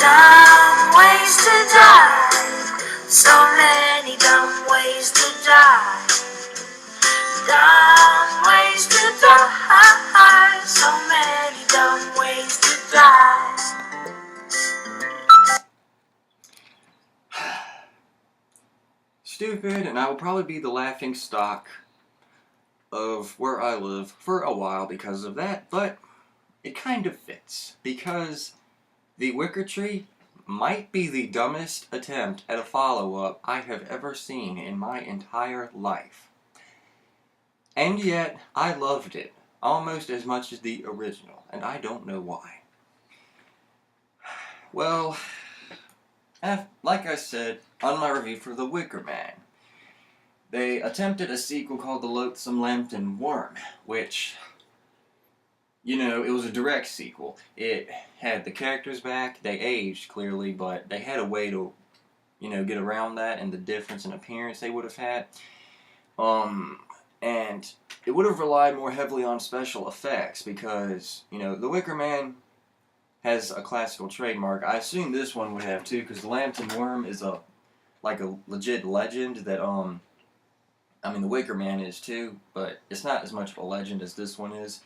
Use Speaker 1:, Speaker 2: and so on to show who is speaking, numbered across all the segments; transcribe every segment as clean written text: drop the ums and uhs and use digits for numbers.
Speaker 1: Dumb ways to die. So many dumb ways to die. Dumb ways to die. So many dumb ways to die.
Speaker 2: Stupid, and I will probably be the laughing stock of where I live for a while because of that, but it kind of fits, because the Wicker Tree might be the dumbest attempt at a follow-up I have ever seen in my entire life. And yet, I loved it almost as much as the original, and I don't know why. Well, like I said on my review for The Wicker Man, they attempted a sequel called The Loathsome Lambton Worm, which, you know, it was a direct sequel. It had the characters back, they aged clearly, but they had a way to, you know, get around that and the difference in appearance they would have had. And it would have relied more heavily on special effects because, you know, The Wicker Man has a classical trademark. I assume this one would have too, because the Lambton Worm is like a legit legend that, I mean, The Wicker Man is too, but it's not as much of a legend as this one is,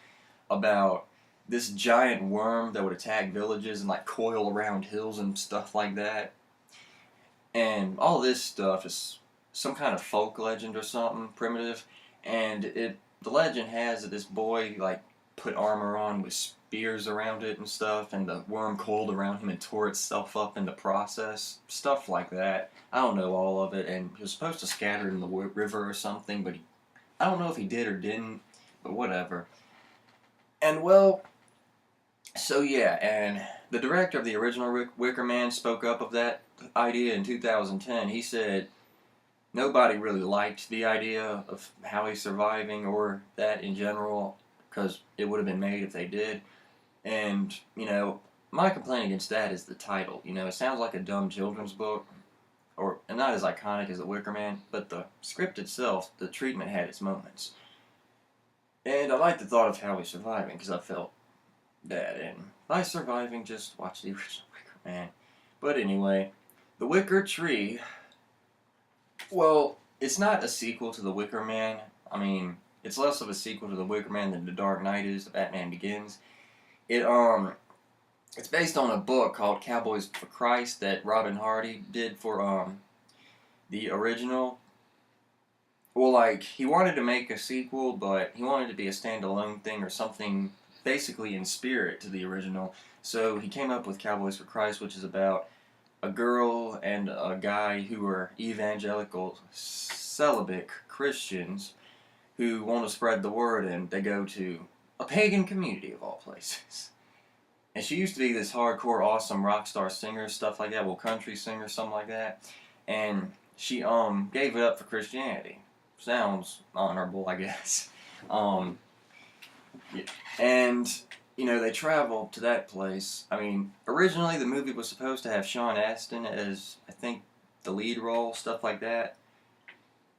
Speaker 2: about this giant worm that would attack villages and like coil around hills and stuff like that. And all this stuff is some kind of folk legend or something primitive, and the legend has that this boy like put armor on with spears around it and stuff, and the worm coiled around him and tore itself up in the process, stuff like that. I don't know all of it, and he was supposed to scatter it in the river or something, but I don't know if he did or didn't, but whatever. And well, so yeah, and the director of the original Wicker Man spoke up of that idea in 2010. He said nobody really liked the idea of how he's surviving or that in general, because it would have been made if they did. And, you know, my complaint against that is the title. You know, it sounds like a dumb children's book, and not as iconic as The Wicker Man, but the script itself, the treatment had its moments. And I like the thought of how he's surviving, because I felt that, and by surviving, just watch the original Wicker Man. But anyway, The Wicker Tree, well, it's not a sequel to The Wicker Man. I mean, it's less of a sequel to The Wicker Man than The Dark Knight is to Batman Begins. It's based on a book called Cowboys for Christ that Robin Hardy did for, the original. Well, like, he wanted to make a sequel, but he wanted it to be a standalone thing or something basically in spirit to the original. So he came up with Cowboys for Christ, which is about a girl and a guy who are evangelical, celibate Christians who want to spread the word, and they go to a pagan community of all places. And she used to be this hardcore, awesome rock star singer, stuff like that, well, country singer, something like that. And she gave it up for Christianity. Sounds honorable, I guess. And, you know, they traveled to that place. I mean, originally the movie was supposed to have Sean Astin as, I think, the lead role, stuff like that.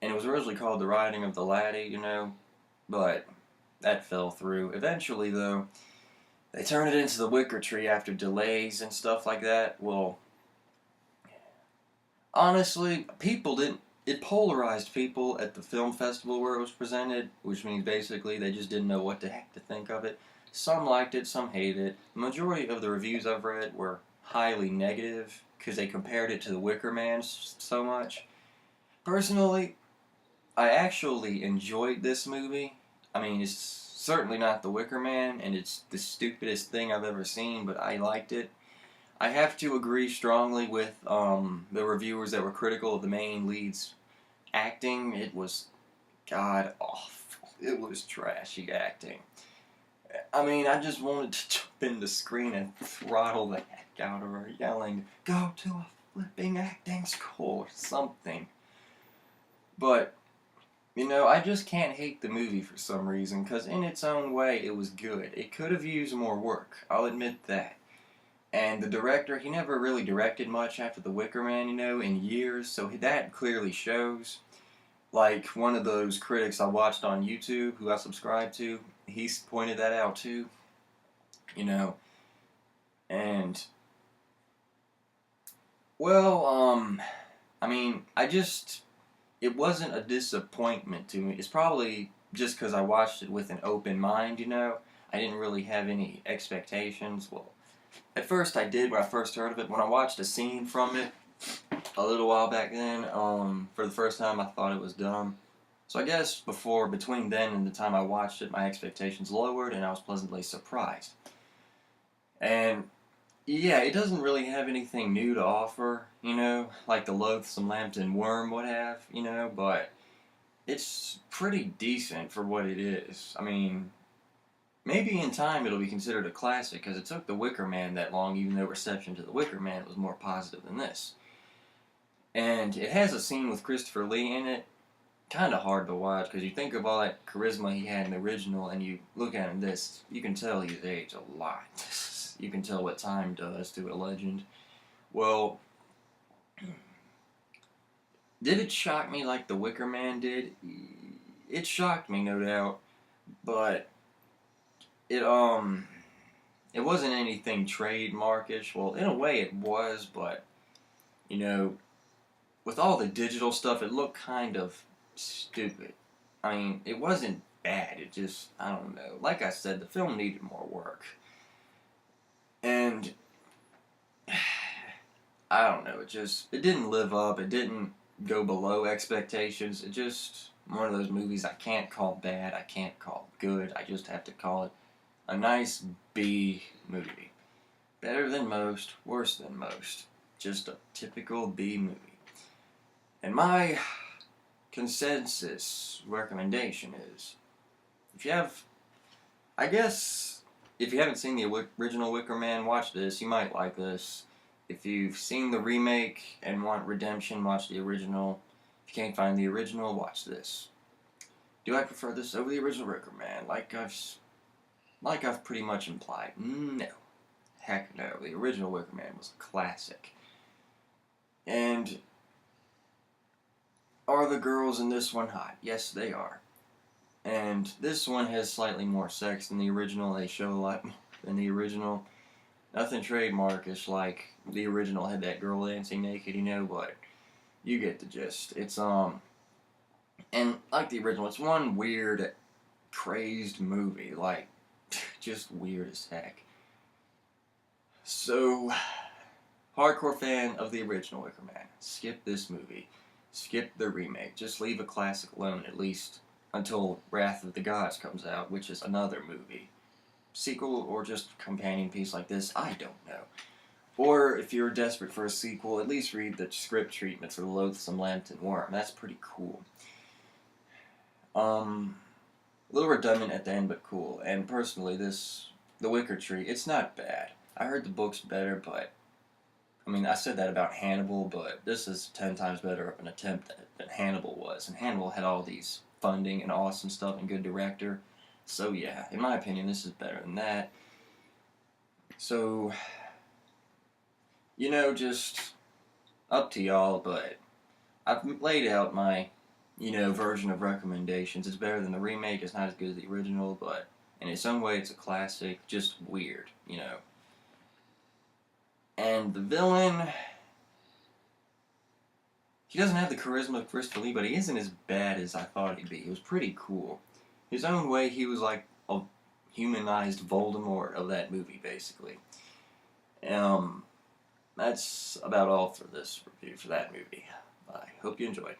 Speaker 2: And it was originally called The Riding of the Laddie, you know, but that fell through. Eventually, though, they turned it into The Wicker Tree after delays and stuff like that. Well, honestly, it polarized people at the film festival where it was presented, which means basically they just didn't know what the heck to think of it. Some liked it, some hated it. The majority of the reviews I've read were highly negative because they compared it to The Wicker Man so much. Personally, I actually enjoyed this movie. I mean, it's certainly not The Wicker Man, and it's the stupidest thing I've ever seen, but I liked it. I have to agree strongly with the reviewers that were critical of the main lead's acting. It was god awful. It was trashy acting. I mean, I just wanted to jump in the screen and throttle the heck out of her, yelling, "Go to a flipping acting school," or something. But, you know, I just can't hate the movie for some reason, because in its own way, it was good. It could have used more work, I'll admit that. And the director, he never really directed much after The Wicker Man, you know, in years, so that clearly shows. Like, one of those critics I watched on YouTube, who I subscribe to, he's pointed that out too, you know. And Well, I mean, it wasn't a disappointment to me. It's probably just because I watched it with an open mind, you know? I didn't really have any expectations. Well, at first I did when I first heard of it. When I watched a scene from it a little while back then, for the first time I thought it was dumb. So I guess between then and the time I watched it, my expectations lowered and I was pleasantly surprised. And yeah, it doesn't really have anything new to offer, you know, like the loathsome Lambton worm would have, you know, but it's pretty decent for what it is. I mean, maybe in time it'll be considered a classic because it took The Wicker Man that long, even though reception to The Wicker Man was more positive than this. And it has a scene with Christopher Lee in it, kind of hard to watch because you think of all that charisma he had in the original and you look at him in this, you can tell he's aged a lot. You can tell what time does to a legend. Well, did it shock me like The Wicker Man did? It shocked me, no doubt, but it it wasn't anything trademarkish. Well, in a way it was, but you know, with all the digital stuff, it looked kind of stupid. I mean, it wasn't bad. It just, I don't know. Like I said, the film needed more work. And I don't know, it didn't live up, it didn't go below expectations, it just, one of those movies I can't call bad, I can't call good, I just have to call it a nice B movie. Better than most, worse than most, just a typical B movie. And my consensus recommendation is, I guess, if you haven't seen the original Wicker Man, watch this, you might like this. If you've seen the remake and want redemption, watch the original. If you can't find the original, watch this. Do I prefer this over the original Wicker Man? Like I've pretty much implied. No. Heck no. The original Wicker Man was a classic. And are the girls in this one hot? Yes, they are. And this one has slightly more sex than the original. They show a lot more than the original. Nothing trademarkish like the original had that girl dancing naked, you know, but you get the gist. It's, and like the original, it's one weird, crazed movie, like, just weird as heck. So, hardcore fan of the original Wicker Man, skip this movie. Skip the remake. Just leave a classic alone, at least until Wrath of the Gods comes out, which is another movie. Sequel or just companion piece like this, I don't know. Or if you're desperate for a sequel, at least read the script treatment for the Loathsome Lambton Worm. That's pretty cool. A little redundant at the end, but cool. And personally, The Wicker Tree, it's not bad. I heard the book's better, but I mean, I said that about Hannibal, but this is 10 times better of an attempt than Hannibal was. And Hannibal had all these funding and awesome stuff and good director. So yeah, in my opinion, this is better than that. So, you know, just up to y'all, but I've laid out my, you know, version of recommendations. It's better than the remake, it's not as good as the original, but in its own way, it's a classic, just weird, you know. And the villain, he doesn't have the charisma of Christopher Lee, but he isn't as bad as I thought he'd be. He was pretty cool. His own way, he was like a humanized Voldemort of that movie, basically. That's about all for this review for that movie. I hope you enjoyed.